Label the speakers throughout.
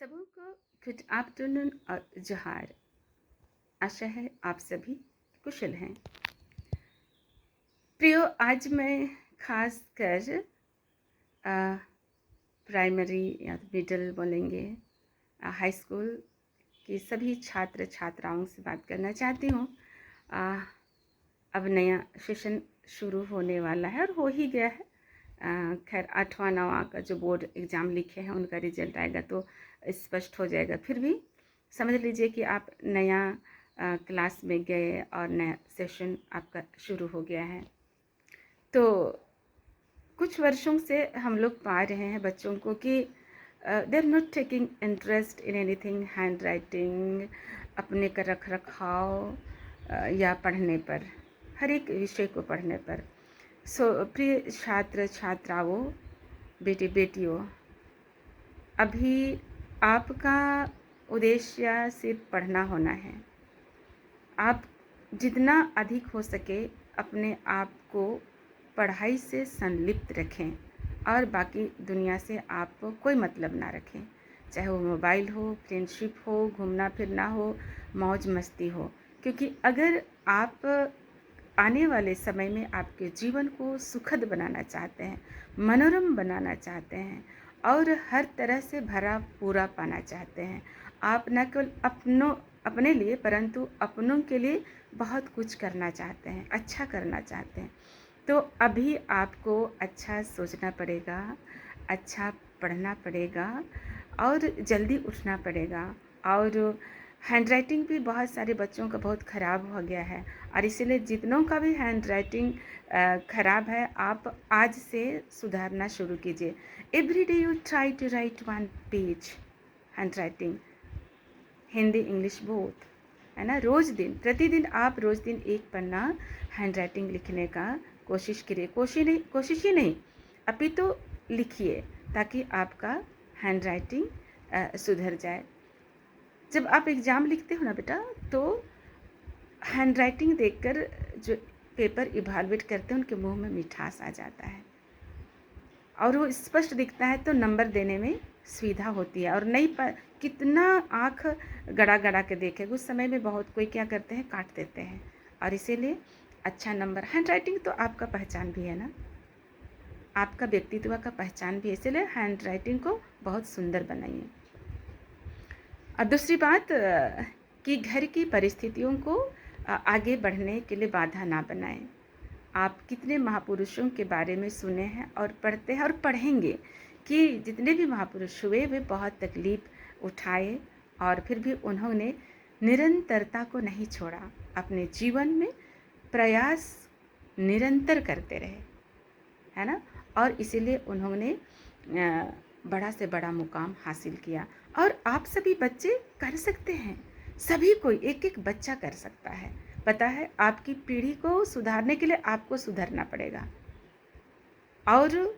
Speaker 1: सबों को good afternoon और जोहार। आशा है आप सभी कुशल हैं। प्रियो, आज मैं खास कर प्राइमरी या मिडिल बोलेंगे, हाई स्कूल के सभी छात्र छात्राओं से बात करना चाहती हूँ। अब नया सेशन शुरू होने वाला है और हो ही गया है। खैर 8वां 9वां का जो बोर्ड एग्ज़ाम लिखे हैं उनका रिजल्ट आएगा तो स्पष्ट हो जाएगा। फिर भी समझ लीजिए कि आप नया क्लास में गए और नया सेशन आपका शुरू हो गया है। तो कुछ वर्षों से हम लोग पा रहे हैं बच्चों को कि they are not taking interest in anything, handwriting, अपने का रख रखाव या पढ़ने पर, हर एक विषय को पढ़ने पर। प्रिय छात्र छात्राओं, बेटे बेटियों, अभी आपका उद्देश्य सिर्फ पढ़ना होना है। आप जितना अधिक हो सके अपने आप को पढ़ाई से संलिप्त रखें और बाकी दुनिया से आप कोई मतलब ना रखें, चाहे वो मोबाइल हो, फ्रेंडशिप हो, घूमना फिरना हो, मौज मस्ती हो। क्योंकि अगर आप आने वाले समय में आपके जीवन को सुखद बनाना चाहते हैं, मनोरम बनाना चाहते हैं और हर तरह से भरा पूरा पाना चाहते हैं, आप न केवल अपने लिए परंतु अपनों के लिए बहुत कुछ करना चाहते हैं, अच्छा करना चाहते हैं, तो अभी आपको अच्छा सोचना पड़ेगा, अच्छा पढ़ना पड़ेगा और जल्दी उठना पड़ेगा। और हैंड राइटिंग भी बहुत सारे बच्चों का बहुत ख़राब हो गया है और इसीलिए जितनों का भी हैंड राइटिंग ख़राब है, आप आज से सुधारना शुरू कीजिए। Every day you try to write 1 page handwriting, Hindi English both, है ना। प्रतिदिन आप रोज़ दिन एक पन्ना हैंड राइटिंग लिखने का कोशिश करिए। कोशिश ही नहीं, अभी तो लिखिए ताकि आपका हैंड राइटिंग सुधर जाए। जब आप एग्ज़ाम लिखते हो ना बेटा, तो हैंड राइटिंग देखकर जो पेपर इवैल्यूएट करते हैं उनके मुंह में मिठास आ जाता है और वो स्पष्ट दिखता है, तो नंबर देने में सुविधा होती है। और नहीं कितना आँख गड़ा गड़ा के देखे, उस समय में बहुत कोई क्या करते हैं, काट देते हैं। और इसीलिए अच्छा नंबर, हैंड राइटिंग तो आपका पहचान भी है ना, आपका व्यक्तित्व का पहचान भी है, इसीलिए हैंड राइटिंग को बहुत सुंदर बनाइए। और दूसरी बात कि घर की परिस्थितियों को आगे बढ़ने के लिए बाधा ना बनाएं। आप कितने महापुरुषों के बारे में सुने हैं और पढ़ते हैं और पढ़ेंगे कि जितने भी महापुरुष हुए वे बहुत तकलीफ़ उठाए और फिर भी उन्होंने निरंतरता को नहीं छोड़ा, अपने जीवन में प्रयास निरंतर करते रहे, है ना। और इसीलिए उन्होंने बड़ा से बड़ा मुकाम हासिल किया। और आप सभी बच्चे कर सकते हैं, सभी कोई एक एक बच्चा कर सकता है। पता है, आपकी पीढ़ी को सुधारने के लिए आपको सुधरना पड़ेगा। और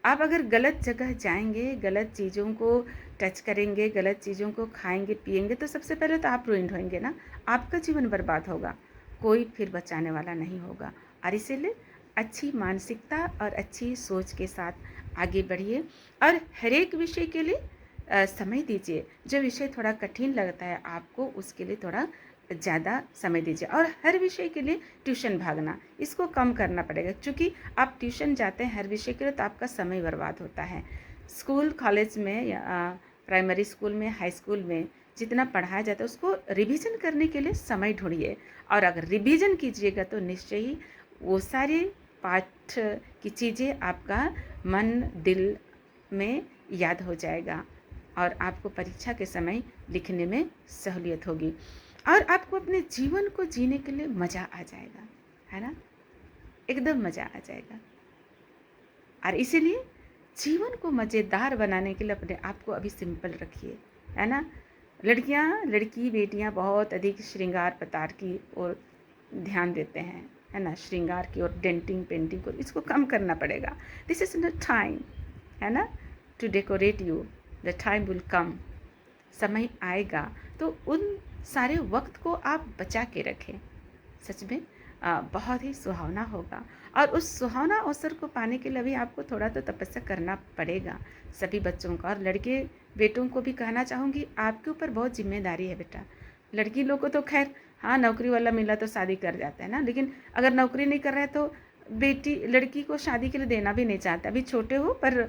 Speaker 1: आप अगर गलत जगह जाएंगे, गलत चीज़ों को टच करेंगे, गलत चीज़ों को खाएंगे पिएंगे, तो सबसे पहले तो आप रुइंड होंगे ना, आपका जीवन बर्बाद होगा, कोई फिर बचाने वाला नहीं होगा। और इसीलिए अच्छी मानसिकता और अच्छी सोच के साथ आगे बढ़िए और हर एक विषय के लिए समय दीजिए। जो विषय थोड़ा कठिन लगता है आपको, उसके लिए थोड़ा ज़्यादा समय दीजिए। और हर विषय के लिए ट्यूशन भागना, इसको कम करना पड़ेगा, क्योंकि आप ट्यूशन जाते हैं हर विषय के लिए तो आपका समय बर्बाद होता है। स्कूल कॉलेज में या प्राइमरी स्कूल में, हाई स्कूल में जितना पढ़ाया जाता है उसको रिवीजन करने के लिए समय ढूंढिए। और अगर रिवीजन कीजिएगा तो निश्चय ही वो सारे पाठ की चीज़ें आपका मन दिल में याद हो जाएगा और आपको परीक्षा के समय लिखने में सहूलियत होगी और आपको अपने जीवन को जीने के लिए मज़ा आ जाएगा, है ना, एकदम मज़ा आ जाएगा। और इसीलिए जीवन को मज़ेदार बनाने के लिए अपने आप को अभी सिंपल रखिए, है ना। लड़की बेटियां बहुत अधिक श्रृंगार पतार की ओर ध्यान देते हैं, है ना, श्रृंगार की और डेंटिंग पेंटिंग को, इसको कम करना पड़ेगा। दिस इज़ नॉट टाइम, है ना, to decorate you. The time will come, समय आएगा तो उन सारे वक्त को आप बचा के रखें। सच में बहुत ही सुहावना होगा और उस सुहावना अवसर को पाने के लिए भी आपको थोड़ा तो तपस्या करना पड़ेगा सभी बच्चों का। और लड़के बेटों को भी कहना चाहूँगी, आपके ऊपर बहुत जिम्मेदारी है बेटा। लड़की लोग को तो खैर हाँ, नौकरी वाला मिला तो शादी कर जाता है ना, लेकिन अगर नौकरी नहीं कर रहा है तो बेटी लड़की को शादी के लिए देना भी नहीं चाहता। अभी छोटे हो, पर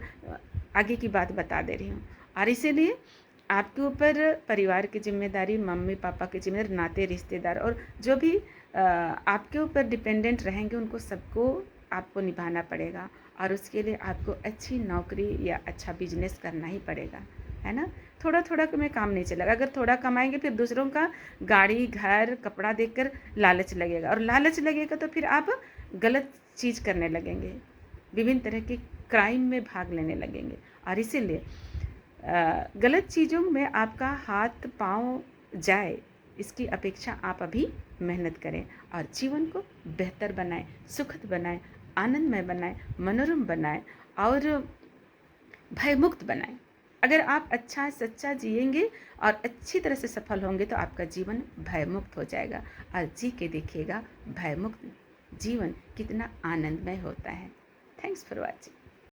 Speaker 1: आगे की बात बता दे रही हूँ। और इसीलिए आपके ऊपर परिवार की जिम्मेदारी, मम्मी पापा की जिम्मेदारी, नाते रिश्तेदार और जो भी आपके ऊपर डिपेंडेंट रहेंगे उनको सबको आपको निभाना पड़ेगा। और उसके लिए आपको अच्छी नौकरी या अच्छा बिजनेस करना ही पड़ेगा, है ना। थोड़ा थोड़ा में काम नहीं चलेगा। अगर थोड़ा कमाएंगे फिर दूसरों का गाड़ी घर कपड़ा देखकर लालच लगेगा, और लालच लगेगा तो फिर आप गलत चीज़ करने लगेंगे, विभिन्न तरह के क्राइम में भाग लेने लगेंगे। और इसीलिए गलत चीज़ों में आपका हाथ पाँव जाए, इसकी अपेक्षा आप अभी मेहनत करें और जीवन को बेहतर बनाएं, सुखद बनाएं, आनंदमय बनाएं, मनोरम बनाएं और भयमुक्त बनाएं। अगर आप अच्छा सच्चा जिएंगे और अच्छी तरह से सफल होंगे तो आपका जीवन भयमुक्त हो जाएगा। और जी के देखिएगा भयमुक्त जीवन कितना आनंदमय होता है। Thanks for watching.